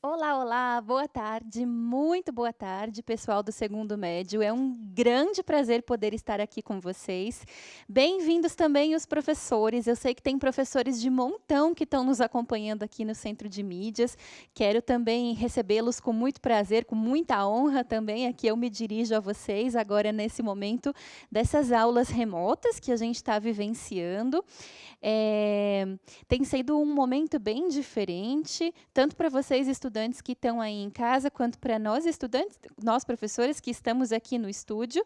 Olá, olá, boa tarde, muito boa tarde, pessoal do segundo médio. É um grande prazer poder estar aqui com vocês. Bem-vindos também os professores. Eu sei que tem professores de montão que estão nos acompanhando aqui no Centro de Mídias. Quero também recebê-los com muito prazer, com muita honra também. Aqui eu me dirijo a vocês agora nesse momento dessas aulas remotas que a gente está vivenciando. É, Tem sido um momento bem diferente, tanto para vocês, estudantes que estão aí em casa, quanto para nós, estudantes, nós, professores, que estamos aqui no estúdio.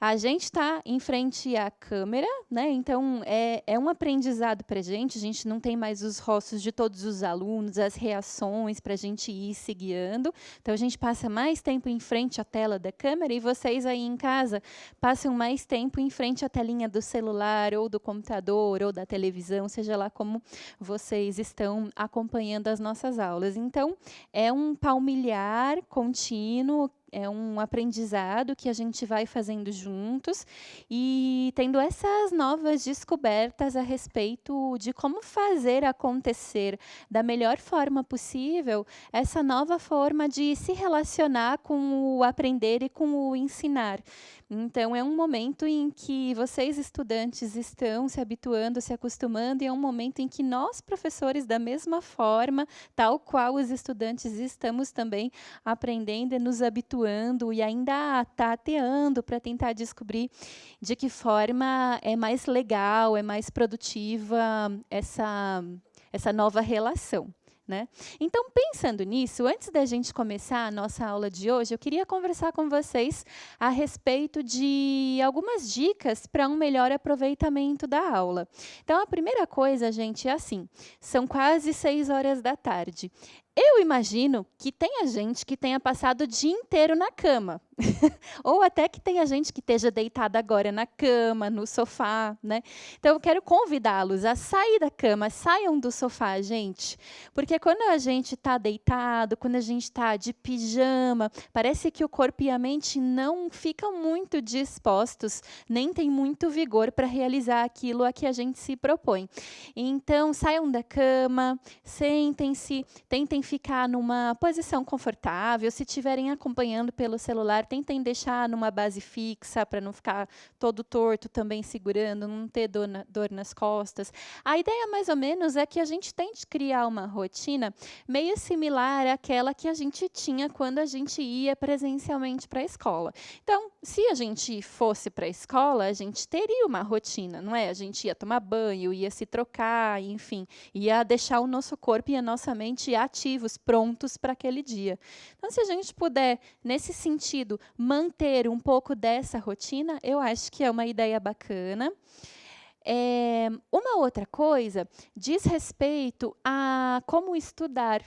A gente está em frente à câmera, né? Então é um aprendizado para a gente não tem mais os rostos de todos os alunos, as reações para a gente ir se guiando. Então a gente passa mais tempo em frente à tela da câmera e vocês aí em casa passam mais tempo em frente à telinha do celular ou do computador ou da televisão, seja lá como vocês estão acompanhando as nossas aulas. Então, é um palmilhar contínuo, é um aprendizado que a gente vai fazendo juntos e tendo essas novas descobertas a respeito de como fazer acontecer da melhor forma possível essa nova forma de se relacionar com o aprender e com o ensinar. Então, é um momento em que vocês, estudantes, estão se habituando, se acostumando, e é um momento em que nós, professores, da mesma forma, tal qual os estudantes, estamos também aprendendo e nos habituando e ainda tateando para tentar descobrir de que forma é mais legal, é mais produtiva essa nova relação. Né? Então, pensando nisso, antes da gente começar a nossa aula de hoje, eu queria conversar com vocês a respeito de algumas dicas para um melhor aproveitamento da aula. Então, a primeira coisa, gente, é assim, são quase 6 horas da tarde. Eu imagino que tenha gente que tenha passado o dia inteiro na cama. Ou até que tenha gente que esteja deitada agora na cama, no sofá, né? Então, eu quero convidá-los a sair da cama, saiam do sofá, gente. Porque quando a gente está deitado, quando a gente está de pijama, parece que o corpo e a mente não ficam muito dispostos, nem tem muito vigor para realizar aquilo a que a gente se propõe. Então, saiam da cama, sentem-se, tentem ficar numa posição confortável. Se estiverem acompanhando pelo celular, tentem deixar numa base fixa para não ficar todo torto também segurando, não ter dor nas costas. A ideia, mais ou menos, é que a gente tente criar uma rotina meio similar àquela que a gente tinha quando a gente ia presencialmente para a escola. Então, se a gente fosse para a escola, a gente teria uma rotina, não é? A gente ia tomar banho, ia se trocar, enfim, ia deixar o nosso corpo e a nossa mente ativos, prontos para aquele dia. Então, se a gente puder, nesse sentido, manter um pouco dessa rotina, eu acho que é uma ideia bacana. Uma outra coisa diz respeito a como estudar.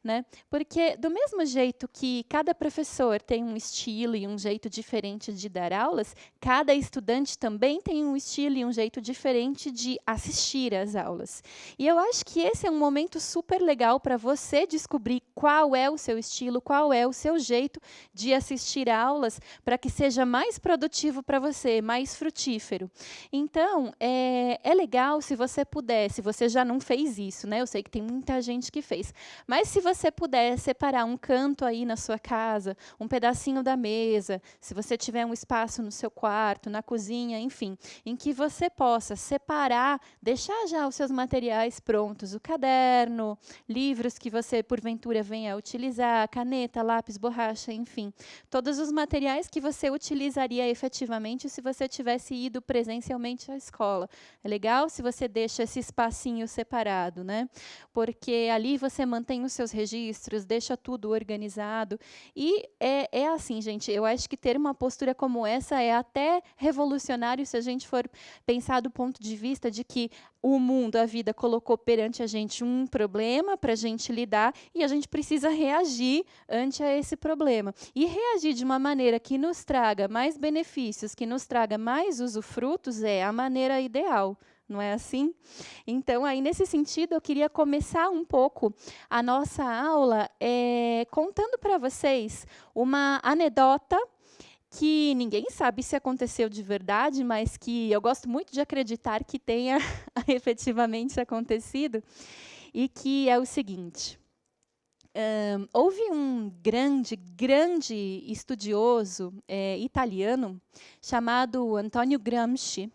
Né? Porque, do mesmo jeito que cada professor tem um estilo e um jeito diferente de dar aulas, cada estudante também tem um estilo e um jeito diferente de assistir às aulas. E eu acho que esse é um momento super legal para você descobrir qual é o seu estilo, qual é o seu jeito de assistir a aulas, para que seja mais produtivo para você, mais frutífero. Então, é legal se você puder, se você já não fez isso, né? Eu sei que tem muita gente que fez, mas se você puder separar um canto aí na sua casa, um pedacinho da mesa, se você tiver um espaço no seu quarto, na cozinha, enfim, em que você possa separar, deixar já os seus materiais prontos, o caderno, livros que você, porventura, venha a utilizar, caneta, lápis, borracha, enfim, todos os materiais que você utilizaria efetivamente se você tivesse ido presencialmente à escola. É legal se você deixa esse espacinho separado, né? Porque ali você mantém os seus registros, deixa tudo organizado. E é assim, gente, eu acho que ter uma postura como essa é até revolucionário se a gente for pensar do ponto de vista de que o mundo, a vida, colocou perante a gente um problema para a gente lidar e a gente precisa reagir ante a esse problema. E reagir de uma maneira que nos traga mais benefícios, que nos traga mais usufrutos, é a maneira ideal. Não é assim? Então, aí, nesse sentido, eu queria começar um pouco a nossa aula contando para vocês uma anedota que ninguém sabe se aconteceu de verdade, mas que eu gosto muito de acreditar que tenha efetivamente acontecido, e que é o seguinte. Houve um grande estudioso italiano chamado Antonio Gramsci,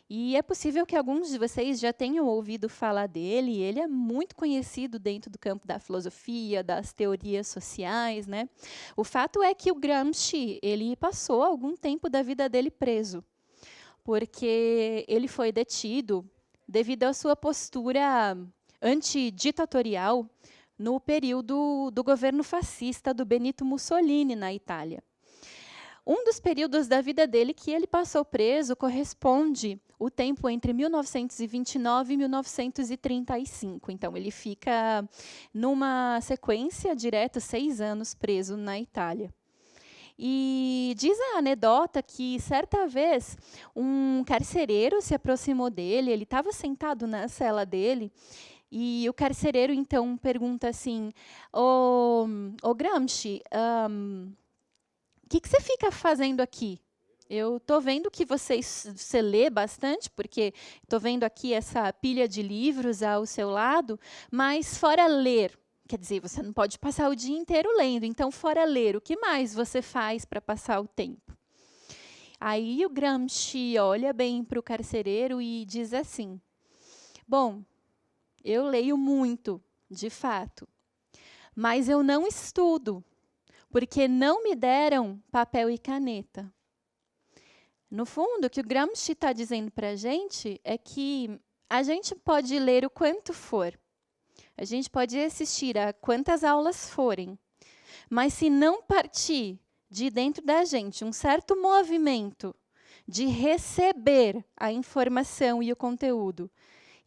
e é possível que alguns de vocês já tenham ouvido falar dele. Ele é muito conhecido dentro do campo da filosofia, das teorias sociais, né? O fato é que o Gramsci, ele passou algum tempo da vida dele preso, porque ele foi detido devido à sua postura antiditatorial no período do governo fascista do Benito Mussolini na Itália. Um dos períodos da vida dele que ele passou preso corresponde o tempo entre 1929 e 1935. Então, ele fica numa sequência direta, 6 anos preso na Itália. E diz a anedota que, certa vez, um carcereiro se aproximou dele, ele estava sentado na cela dele, e o carcereiro, então, pergunta assim, ô Gramsci, o que você fica fazendo aqui? Eu estou vendo que você lê bastante, porque estou vendo aqui essa pilha de livros ao seu lado, mas fora ler, quer dizer, você não pode passar o dia inteiro lendo, então, fora ler, o que mais você faz para passar o tempo? Aí o Gramsci olha bem para o carcereiro e diz assim, bom, eu leio muito, de fato, mas eu não estudo, porque não me deram papel e caneta. No fundo, o que o Gramsci está dizendo para a gente é que a gente pode ler o quanto for, a gente pode assistir a quantas aulas forem, mas se não partir de dentro da gente um certo movimento de receber a informação e o conteúdo,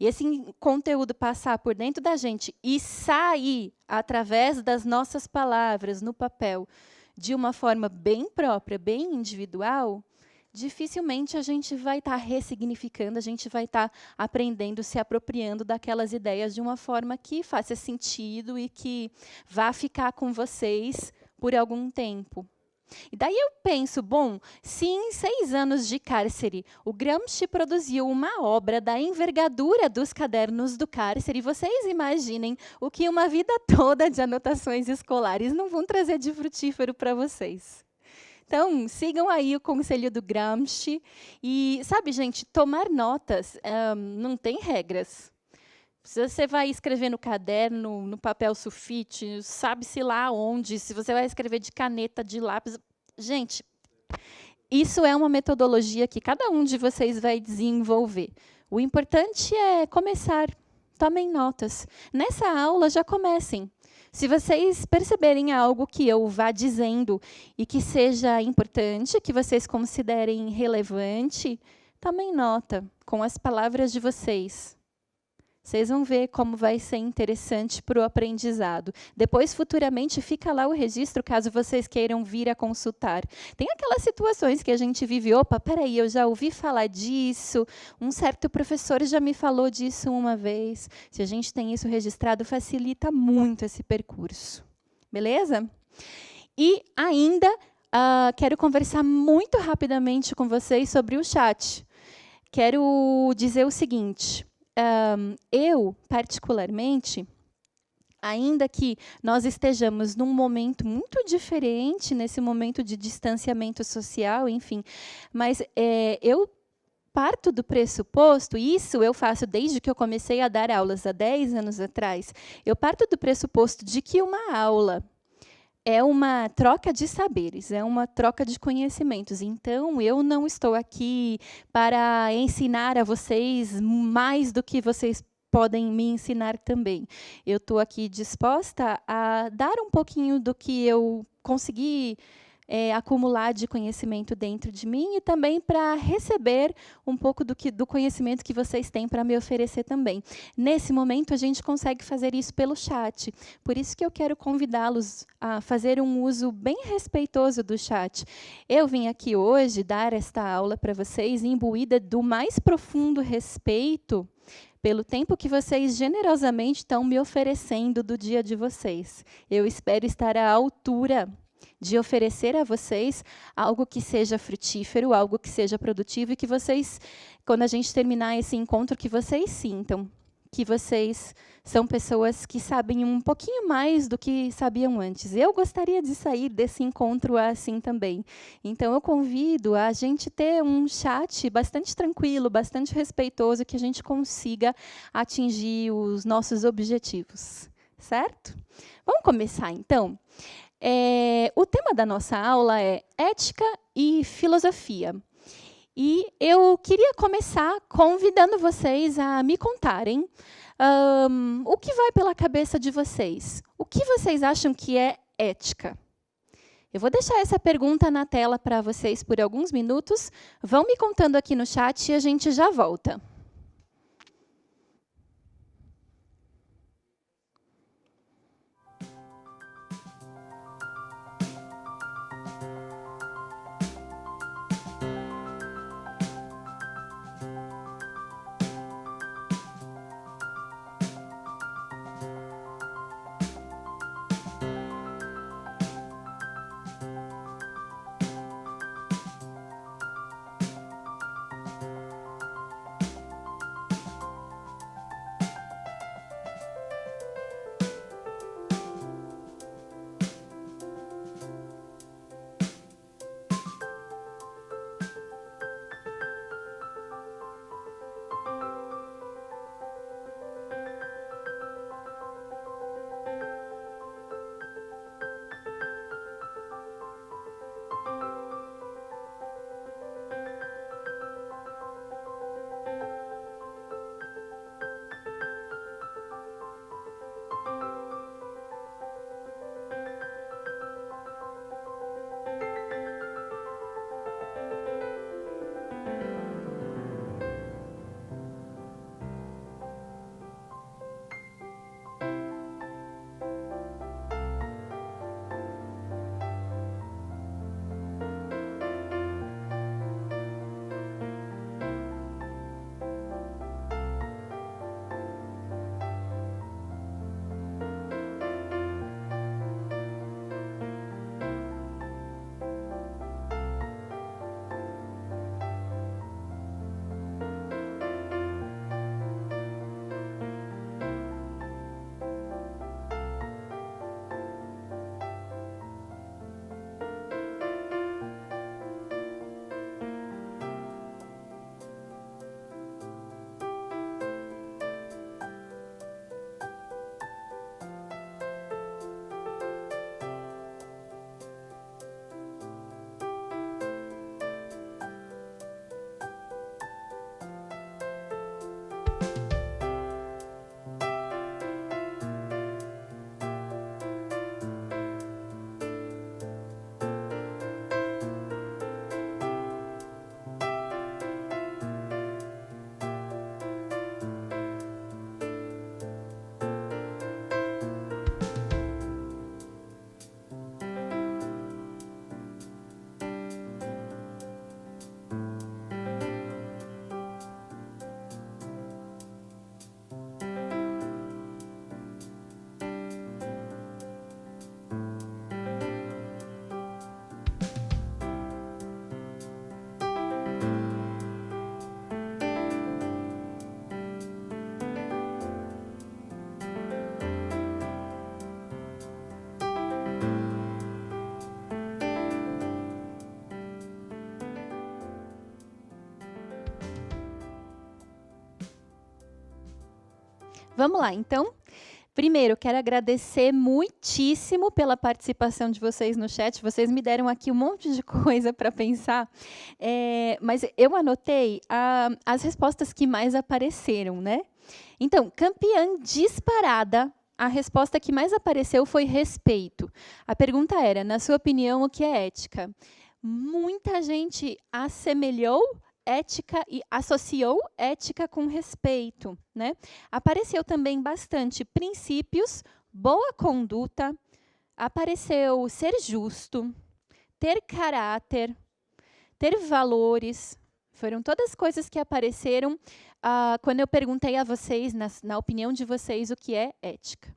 e esse conteúdo passar por dentro da gente e sair através das nossas palavras no papel de uma forma bem própria, bem individual, dificilmente a gente vai estar ressignificando, a gente vai estar aprendendo, se apropriando daquelas ideias de uma forma que faça sentido e que vá ficar com vocês por algum tempo. E daí eu penso, bom, se em 6 anos de cárcere o Gramsci produziu uma obra da envergadura dos cadernos do cárcere, vocês imaginem o que uma vida toda de anotações escolares não vão trazer de frutífero para vocês. Então, sigam aí o conselho do Gramsci. E, sabe, gente, tomar notas não tem regras. Se você vai escrever no caderno, no papel sulfite, sabe-se lá onde, se você vai escrever de caneta, de lápis. Gente, isso é uma metodologia que cada um de vocês vai desenvolver. O importante é começar. Tomem notas. Nessa aula, já comecem. Se vocês perceberem algo que eu vá dizendo e que seja importante, que vocês considerem relevante, tomem nota com as palavras de vocês. Vocês vão ver como vai ser interessante para o aprendizado. Depois, futuramente, fica lá o registro, caso vocês queiram vir a consultar. Tem aquelas situações que a gente vive, opa, peraí, eu já ouvi falar disso, um certo professor já me falou disso uma vez. Se a gente tem isso registrado, facilita muito esse percurso. Beleza? E ainda, quero conversar muito rapidamente com vocês sobre o chat. Quero dizer o seguinte... eu, particularmente, ainda que nós estejamos num momento muito diferente, nesse momento de distanciamento social, enfim, mas eu parto do pressuposto, isso eu faço desde que eu comecei a dar aulas há 10 anos atrás, eu parto do pressuposto de que uma aula é uma troca de saberes, é uma troca de conhecimentos. Então, eu não estou aqui para ensinar a vocês mais do que vocês podem me ensinar também. Eu estou aqui disposta a dar um pouquinho do que eu consegui acumular de conhecimento dentro de mim e também para receber um pouco do conhecimento que vocês têm para me oferecer também. Nesse momento, a gente consegue fazer isso pelo chat. Por isso que eu quero convidá-los a fazer um uso bem respeitoso do chat. Eu vim aqui hoje dar esta aula para vocês imbuída do mais profundo respeito pelo tempo que vocês generosamente estão me oferecendo do dia de vocês. Eu espero estar à altura de oferecer a vocês algo que seja frutífero, algo que seja produtivo e que vocês, quando a gente terminar esse encontro, que vocês sintam que vocês são pessoas que sabem um pouquinho mais do que sabiam antes. Eu gostaria de sair desse encontro assim também. Então, eu convido a gente ter um chat bastante tranquilo, bastante respeitoso, que a gente consiga atingir os nossos objetivos. Certo? Vamos começar, então? O tema da nossa aula é ética e filosofia. E eu queria começar convidando vocês a me contarem o que vai pela cabeça de vocês. O que vocês acham que é ética? Eu vou deixar essa pergunta na tela para vocês por alguns minutos. Vão me contando aqui no chat e a gente já volta. Vamos lá, então. Primeiro, quero agradecer muitíssimo pela participação de vocês no chat. Vocês me deram aqui um monte de coisa para pensar, mas eu anotei as respostas que mais apareceram, né? Então, campeã disparada, a resposta que mais apareceu foi respeito. A pergunta era, na sua opinião, o que é ética? Muita gente assemelhou ética e associou ética com respeito, né? Apareceu também bastante princípios, boa conduta, apareceu ser justo, ter caráter, ter valores. Foram todas coisas que apareceram quando eu perguntei a vocês, na opinião de vocês, o que é ética.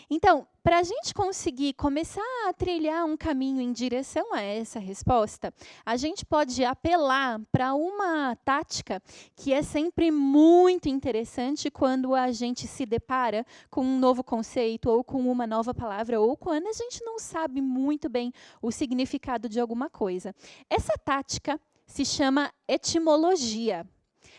Então, para a gente conseguir começar a trilhar um caminho em direção a essa resposta, a gente pode apelar para uma tática que é sempre muito interessante quando a gente se depara com um novo conceito ou com uma nova palavra ou quando a gente não sabe muito bem o significado de alguma coisa. Essa tática se chama etimologia.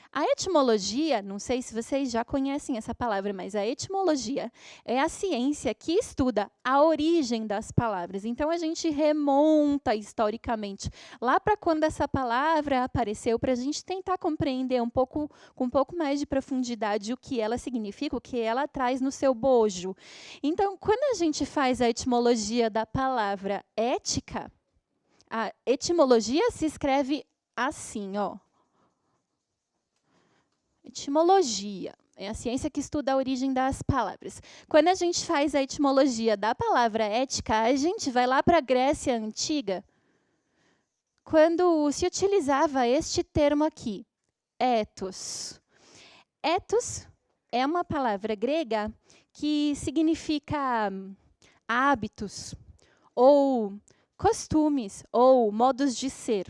A etimologia, não sei se vocês já conhecem essa palavra, mas a etimologia é a ciência que estuda a origem das palavras. Então, a gente remonta historicamente lá para quando essa palavra apareceu, para a gente tentar compreender com um pouco mais de profundidade o que ela significa, o que ela traz no seu bojo. Então, quando a gente faz a etimologia da palavra ética, a etimologia se escreve assim, ó. Etimologia é a ciência que estuda a origem das palavras. Quando a gente faz a etimologia da palavra ética, a gente vai lá para a Grécia Antiga, quando se utilizava este termo aqui, ethos. Ethos é uma palavra grega que significa hábitos, ou costumes, ou modos de ser.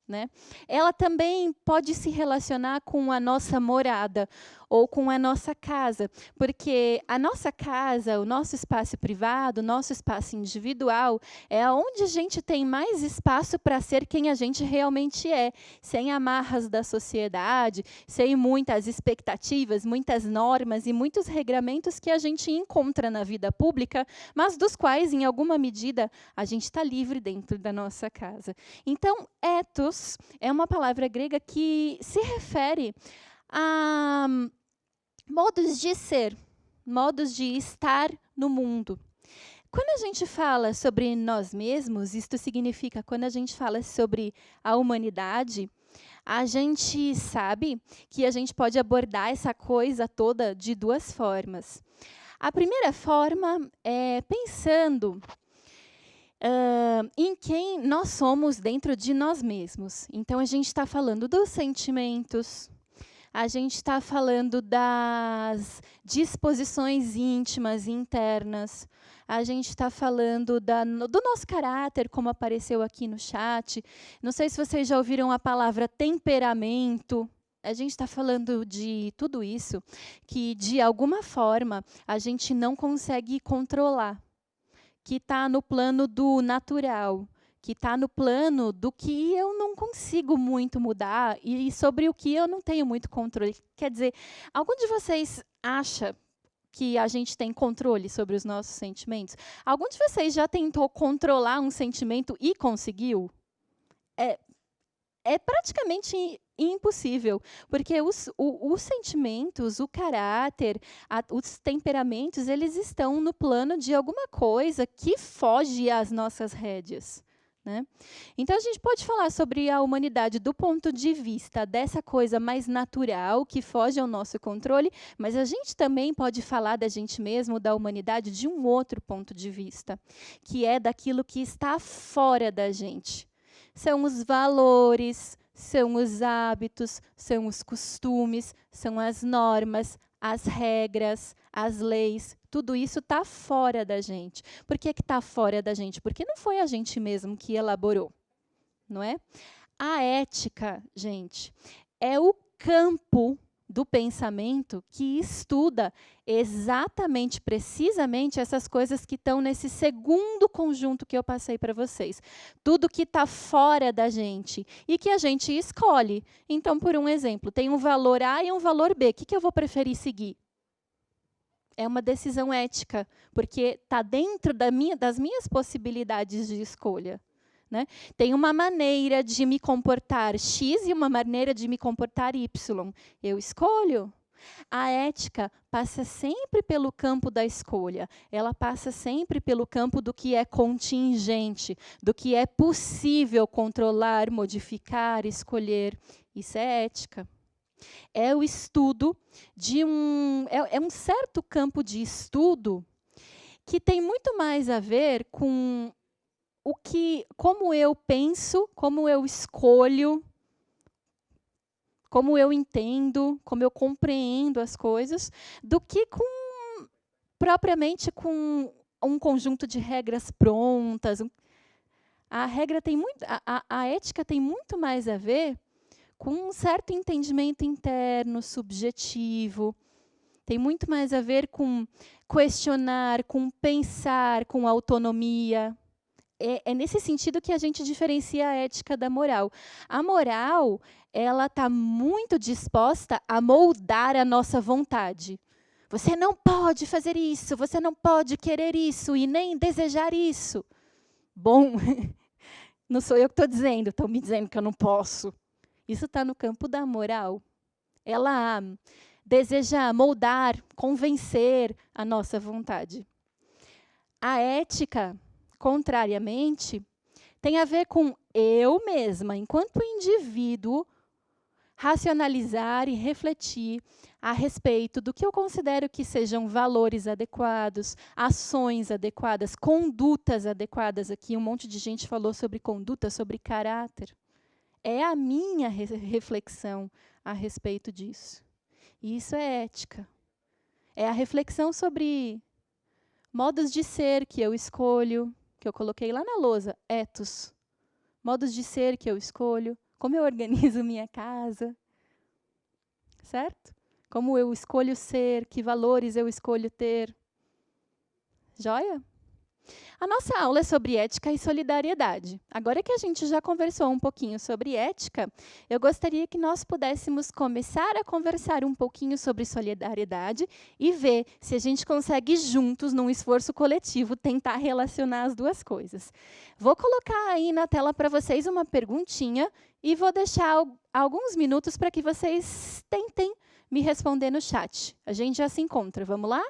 Né? Ela também pode se relacionar com a nossa morada ou com a nossa casa, porque a nossa casa, o nosso espaço privado, o nosso espaço individual, é onde a gente tem mais espaço para ser quem a gente realmente é, sem amarras da sociedade, sem muitas expectativas, muitas normas e muitos regramentos que a gente encontra na vida pública, mas dos quais, em alguma medida, a gente está livre dentro da nossa casa. Então, ethos é uma palavra grega que se refere a modos de ser, modos de estar no mundo. Quando a gente fala sobre nós mesmos, isto significa, quando a gente fala sobre a humanidade, a gente sabe que a gente pode abordar essa coisa toda de duas formas. A primeira forma é pensando em quem nós somos dentro de nós mesmos. Então, a gente está falando dos sentimentos, a gente está falando das disposições íntimas e internas, a gente está falando do nosso caráter, como apareceu aqui no chat. Não sei se vocês já ouviram a palavra temperamento. A gente está falando de tudo isso que, de alguma forma, a gente não consegue controlar, que está no plano do natural, que está no plano do que eu não consigo muito mudar e sobre o que eu não tenho muito controle. Quer dizer, algum de vocês acha que a gente tem controle sobre os nossos sentimentos? Algum de vocês já tentou controlar um sentimento e conseguiu? É praticamente impossível, porque os sentimentos, o caráter, os temperamentos, eles estão no plano de alguma coisa que foge às nossas rédeas. Né? Então, a gente pode falar sobre a humanidade do ponto de vista dessa coisa mais natural, que foge ao nosso controle, mas a gente também pode falar da gente mesmo, da humanidade, de um outro ponto de vista, que é daquilo que está fora da gente. São os valores, são os hábitos, são os costumes, são as normas, as regras, as leis. Tudo isso está fora da gente. Por que está fora da gente? Porque não foi a gente mesmo que elaborou, não é? A ética, gente, é o campo do pensamento que estuda exatamente, precisamente, essas coisas que estão nesse segundo conjunto que eu passei para vocês. Tudo que está fora da gente e que a gente escolhe. Então, por um exemplo, tem um valor A e um valor B. O que eu vou preferir seguir? É uma decisão ética, porque está dentro das minhas possibilidades de escolha. Né? Tem uma maneira de me comportar X e uma maneira de me comportar Y. Eu escolho. A ética passa sempre pelo campo da escolha. Ela passa sempre pelo campo do que é contingente, do que é possível controlar, modificar, escolher. Isso é ética. É o estudo de é um certo campo de estudo que tem muito mais a ver com como eu penso, como eu escolho, como eu entendo, como eu compreendo as coisas, do que com propriamente com um conjunto de regras prontas. A regra tem muito, a ética tem muito mais a ver com um certo entendimento interno, subjetivo. Tem muito mais a ver com questionar, com pensar, com autonomia. É nesse sentido que a gente diferencia a ética da moral. A moral, ela está muito disposta a moldar a nossa vontade. Você não pode fazer isso, você não pode querer isso e nem desejar isso. Bom, não sou eu que estou dizendo, estão me dizendo que eu não posso. Isso está no campo da moral. Ela deseja moldar, convencer a nossa vontade. A ética, contrariamente, tem a ver com eu mesma, enquanto indivíduo, racionalizar e refletir a respeito do que eu considero que sejam valores adequados, ações adequadas, condutas adequadas. Aqui um monte de gente falou sobre conduta, sobre caráter. É a minha reflexão a respeito disso. E isso é ética. É a reflexão sobre modos de ser que eu escolho, que eu coloquei lá na lousa, ethos. Modos de ser que eu escolho, como eu organizo minha casa, certo? Como eu escolho ser, que valores eu escolho ter. Joia? A nossa aula é sobre ética e solidariedade. Agora que a gente já conversou um pouquinho sobre ética, eu gostaria que nós pudéssemos começar a conversar um pouquinho sobre solidariedade e ver se a gente consegue juntos, num esforço coletivo, tentar relacionar as duas coisas. Vou colocar aí na tela para vocês uma perguntinha e vou deixar alguns minutos para que vocês tentem me responder no chat. A gente já se encontra. Vamos lá?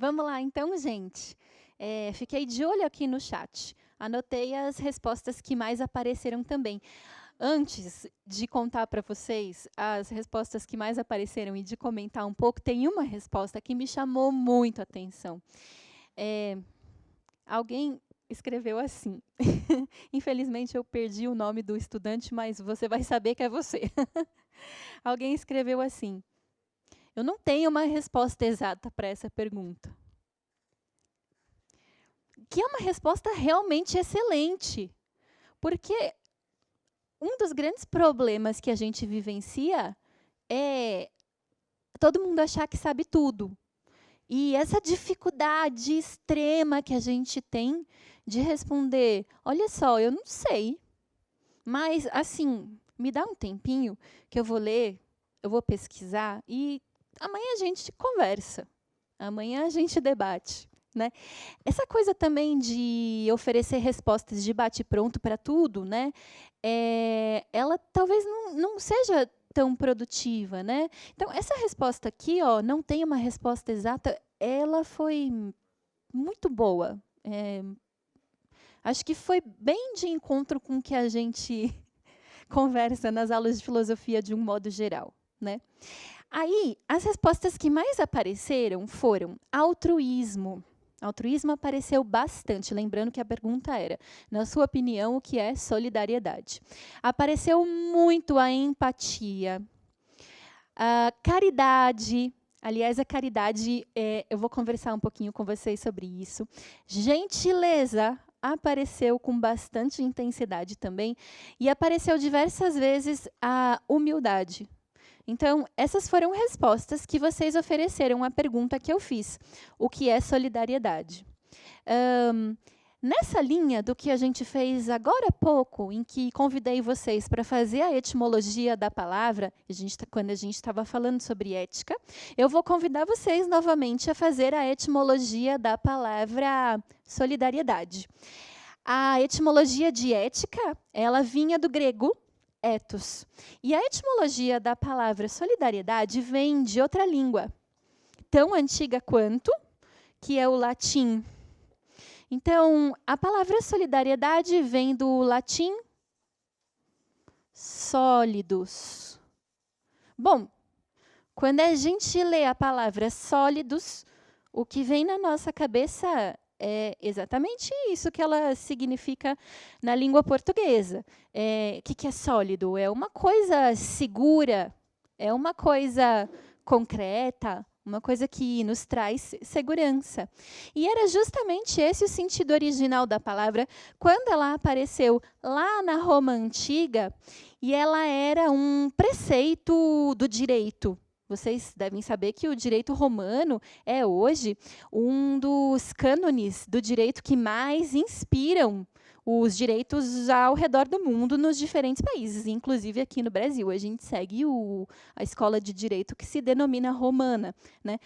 Vamos lá, então, gente. Fiquei de olho aqui no chat. Anotei as respostas que mais apareceram também. Antes de contar para vocês as respostas que mais apareceram e de comentar um pouco, tem uma resposta que me chamou muito a atenção. Alguém escreveu assim. Infelizmente, eu perdi o nome do estudante, mas você vai saber que é você. Alguém escreveu assim: eu não tenho uma resposta exata para essa pergunta. Que é uma resposta realmente excelente. Porque um dos grandes problemas que a gente vivencia é todo mundo achar que sabe tudo. E essa dificuldade extrema que a gente tem de responder, olha só, eu não sei, mas, assim, me dá um tempinho que eu vou ler, eu vou pesquisar e amanhã a gente conversa, amanhã a gente debate, né? Essa coisa também de oferecer respostas de bate-pronto para tudo, né? Ela talvez não seja tão produtiva, né? Então, essa resposta aqui, ó, não tem uma resposta exata, ela foi muito boa. Acho que foi bem de encontro com o que a gente conversa nas aulas de filosofia de um modo geral, né? Aí, as respostas que mais apareceram foram altruísmo. Altruísmo apareceu bastante, lembrando que a pergunta era, na sua opinião, o que é solidariedade? Apareceu muito a empatia, a caridade. Aliás, a caridade, eu vou conversar um pouquinho com vocês sobre isso. Gentileza apareceu com bastante intensidade também, e apareceu diversas vezes a humildade. Então, essas foram respostas que vocês ofereceram à pergunta que eu fiz. O que é solidariedade? Nessa linha do que a gente fez agora há pouco, em que convidei vocês para fazer a etimologia da palavra, quando a gente estava falando sobre ética, eu vou convidar vocês novamente a fazer a etimologia da palavra solidariedade. A etimologia de ética, ela vinha do grego ethos. E a etimologia da palavra solidariedade vem de outra língua, tão antiga quanto, que é o latim. Então, a palavra solidariedade vem do latim sólidos. Bom, quando a gente lê a palavra sólidos, o que vem na nossa cabeça é exatamente isso que ela significa na língua portuguesa. O que é sólido? É uma coisa segura, é uma coisa concreta, uma coisa que nos traz segurança. E era justamente esse o sentido original da palavra quando ela apareceu lá na Roma Antiga, e ela era um preceito do direito. Vocês devem saber que o direito romano é hoje um dos cânones do direito que mais inspiram os direitos ao redor do mundo nos diferentes países, inclusive aqui no Brasil. A gente segue a escola de direito que se denomina romana, né?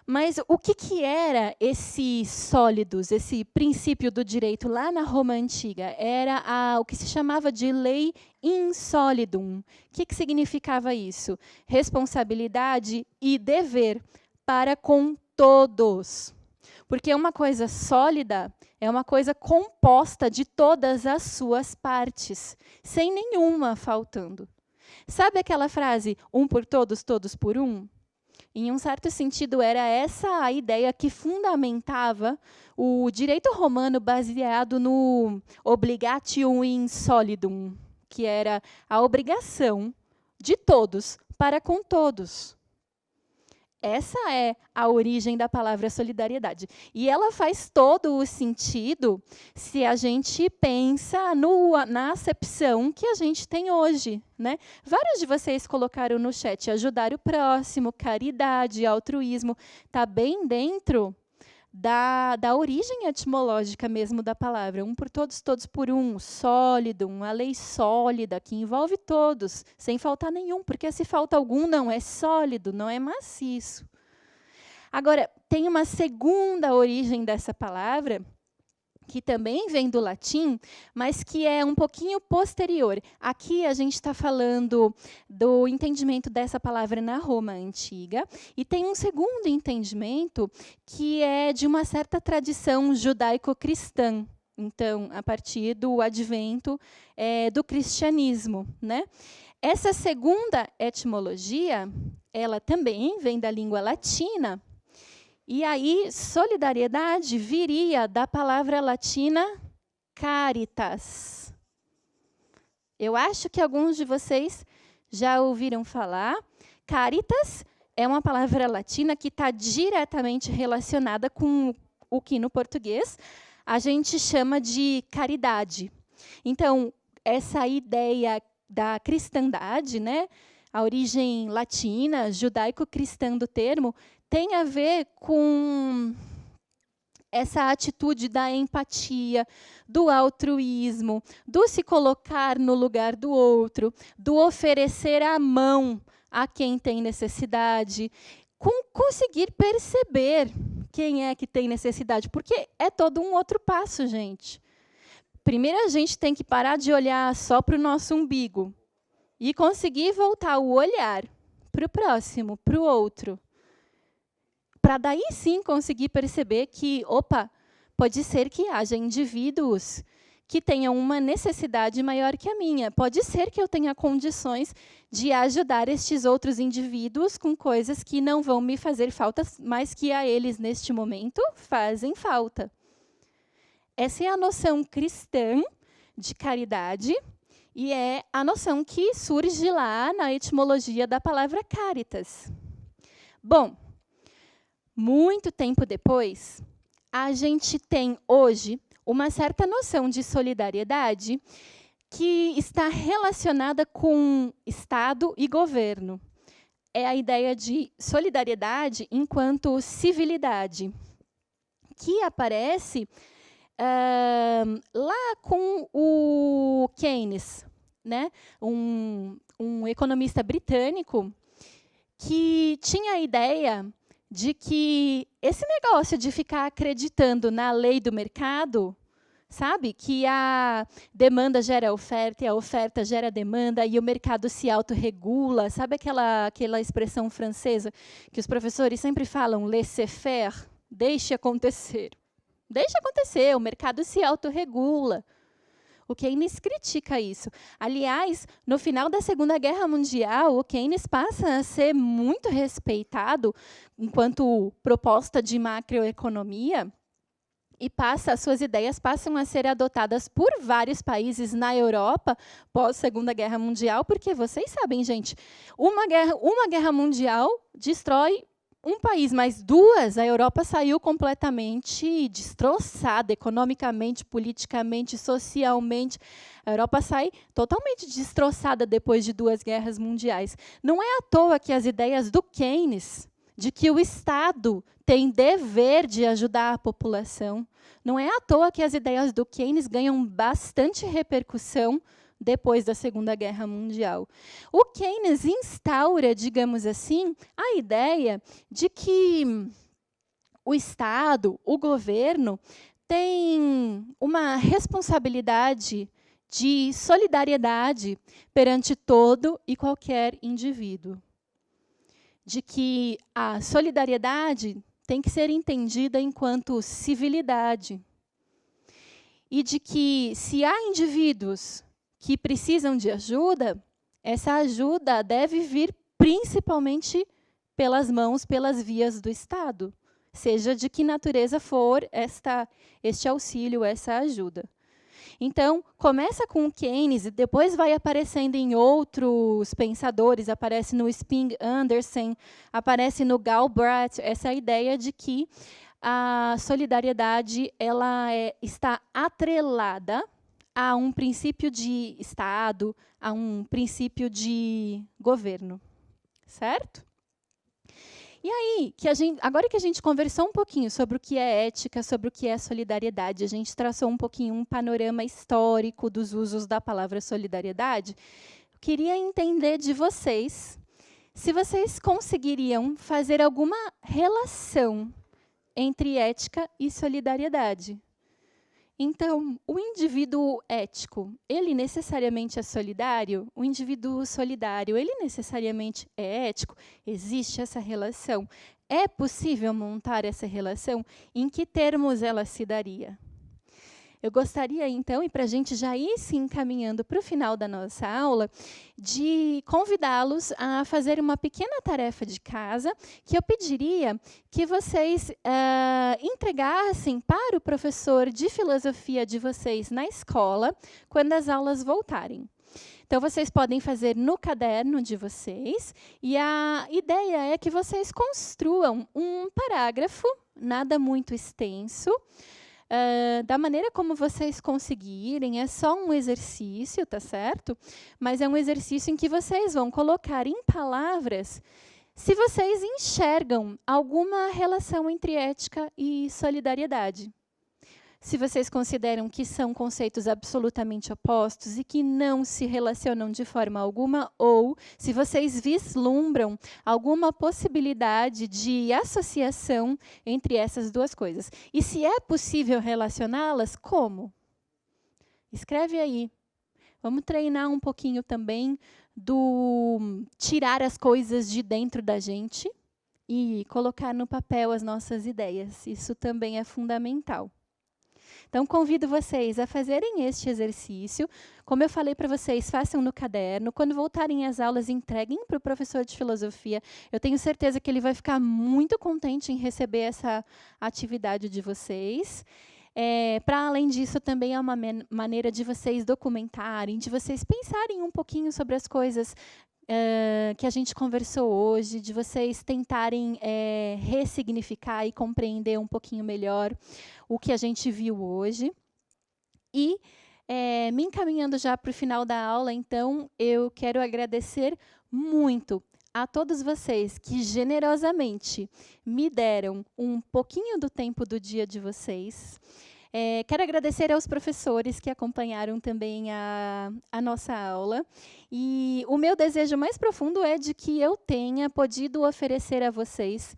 Mas o que era esse sólidos, esse princípio do direito lá na Roma Antiga? Era o que se chamava de lei insolidum. O que significava isso? Responsabilidade e dever para com todos. Porque uma coisa sólida é uma coisa composta de todas as suas partes, sem nenhuma faltando. Sabe aquela frase, um por todos, todos por um? Em um certo sentido, era essa a ideia que fundamentava o direito romano baseado no obligatio in solidum, que era a obrigação de todos para com todos. Essa é a origem da palavra solidariedade. E ela faz todo o sentido se a gente pensa na acepção que a gente tem hoje, né? Vários de vocês colocaram no chat ajudar o próximo, caridade, altruísmo. Está bem dentro da origem etimológica mesmo da palavra. Um por todos, todos por um, sólido, uma lei sólida que envolve todos, sem faltar nenhum, porque se falta algum, não é sólido, não é maciço. Agora, tem uma segunda origem dessa palavra, que também vem do latim, mas que é um pouquinho posterior. Aqui a gente está falando do entendimento dessa palavra na Roma antiga, e tem um segundo entendimento que é de uma certa tradição judaico-cristã. Então, a partir do advento do cristianismo, né? Essa segunda etimologia, ela também vem da língua latina. E aí, solidariedade viria da palavra latina caritas. Eu acho que alguns de vocês já ouviram falar. Caritas é uma palavra latina que está diretamente relacionada com o que, no português, a gente chama de caridade. Então, essa ideia da cristandade, né, a origem latina, judaico-cristã do termo, tem a ver com essa atitude da empatia, do altruísmo, do se colocar no lugar do outro, do oferecer a mão a quem tem necessidade, conseguir perceber quem é que tem necessidade, porque é todo um outro passo, gente. Primeiro, a gente tem que parar de olhar só para o nosso umbigo e conseguir voltar o olhar para o próximo, para o outro. Para daí sim conseguir perceber que, opa, pode ser que haja indivíduos que tenham uma necessidade maior que a minha. Pode ser que eu tenha condições de ajudar estes outros indivíduos com coisas que não vão me fazer falta, mas que a eles, neste momento, fazem falta. Essa é a noção cristã de caridade, e é a noção que surge lá na etimologia da palavra caritas. Bom, muito tempo depois, a gente tem hoje uma certa noção de solidariedade que está relacionada com Estado e governo. É a ideia de solidariedade enquanto civilidade, que aparece lá com o Keynes, né? um economista britânico que tinha a ideia de que esse negócio de ficar acreditando na lei do mercado, sabe? Que a demanda gera oferta e a oferta gera demanda e o mercado se autorregula. Sabe aquela expressão francesa que os professores sempre falam, laissez-faire, deixe acontecer. Deixe acontecer, o mercado se autorregula. O Keynes critica isso. Aliás, no final da Segunda Guerra Mundial, o Keynes passa a ser muito respeitado enquanto proposta de macroeconomia, e as suas ideias passam a ser adotadas por vários países na Europa pós-Segunda Guerra Mundial, porque vocês sabem, gente, uma guerra mundial destrói um país, mas duas, a Europa saiu completamente destroçada, economicamente, politicamente, socialmente. A Europa sai totalmente destroçada depois de 2 guerras mundiais. Não é à toa que as ideias do Keynes, de que o Estado tem dever de ajudar a população, não é à toa que as ideias do Keynes ganham bastante repercussão depois da Segunda Guerra Mundial. O Keynes instaura, digamos assim, a ideia de que o Estado, o governo, tem uma responsabilidade de solidariedade perante todo e qualquer indivíduo. De que a solidariedade tem que ser entendida enquanto civilidade. E de que, se há indivíduos que precisam de ajuda, essa ajuda deve vir principalmente pelas mãos, pelas vias do Estado, seja de que natureza for este auxílio, essa ajuda. Então, começa com o Keynes e depois vai aparecendo em outros pensadores, aparece no Spink Anderson, aparece no Galbraith, essa ideia de que a solidariedade está atrelada a um princípio de Estado, a um princípio de governo, certo? E aí, agora que a gente conversou um pouquinho sobre o que é ética, sobre o que é solidariedade, a gente traçou um pouquinho um panorama histórico dos usos da palavra solidariedade, eu queria entender de vocês se vocês conseguiriam fazer alguma relação entre ética e solidariedade. Então, o indivíduo ético, ele necessariamente é solidário? O indivíduo solidário, ele necessariamente é ético? Existe essa relação? É possível montar essa relação? Em que termos ela se daria? Eu gostaria, então, e para a gente já ir se encaminhando para o final da nossa aula, de convidá-los a fazer uma pequena tarefa de casa, que eu pediria que vocês entregassem para o professor de filosofia de vocês na escola, quando as aulas voltarem. Então, vocês podem fazer no caderno de vocês, e a ideia é que vocês construam um parágrafo, nada muito extenso, da maneira como vocês conseguirem, é só um exercício, tá certo? Mas é um exercício em que vocês vão colocar em palavras se vocês enxergam alguma relação entre ética e solidariedade. Se vocês consideram que são conceitos absolutamente opostos e que não se relacionam de forma alguma, ou se vocês vislumbram alguma possibilidade de associação entre essas duas coisas. E se é possível relacioná-las, como? Escreve aí. Vamos treinar um pouquinho também do tirar as coisas de dentro da gente e colocar no papel as nossas ideias. Isso também é fundamental. Então, convido vocês a fazerem este exercício. Como eu falei para vocês, façam no caderno. Quando voltarem às aulas, entreguem para o professor de filosofia. Eu tenho certeza que ele vai ficar muito contente em receber essa atividade de vocês. Para além disso, também é uma maneira de vocês documentarem, de vocês pensarem um pouquinho sobre as coisas que a gente conversou hoje, de vocês tentarem ressignificar e compreender um pouquinho melhor o que a gente viu hoje. E, me encaminhando já para o final da aula, então, eu quero agradecer muito a todos vocês que generosamente me deram um pouquinho do tempo do dia de vocês. Quero agradecer aos professores que acompanharam também a nossa aula. E o meu desejo mais profundo é de que eu tenha podido oferecer a vocês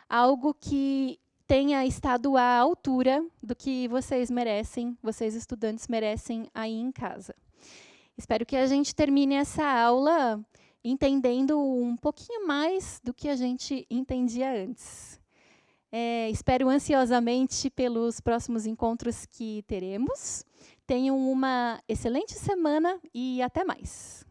algo que tenha estado à altura do que vocês merecem, vocês estudantes merecem aí em casa. Espero que a gente termine essa aula entendendo um pouquinho mais do que a gente entendia antes. Espero ansiosamente pelos próximos encontros que teremos. Tenham uma excelente semana e até mais.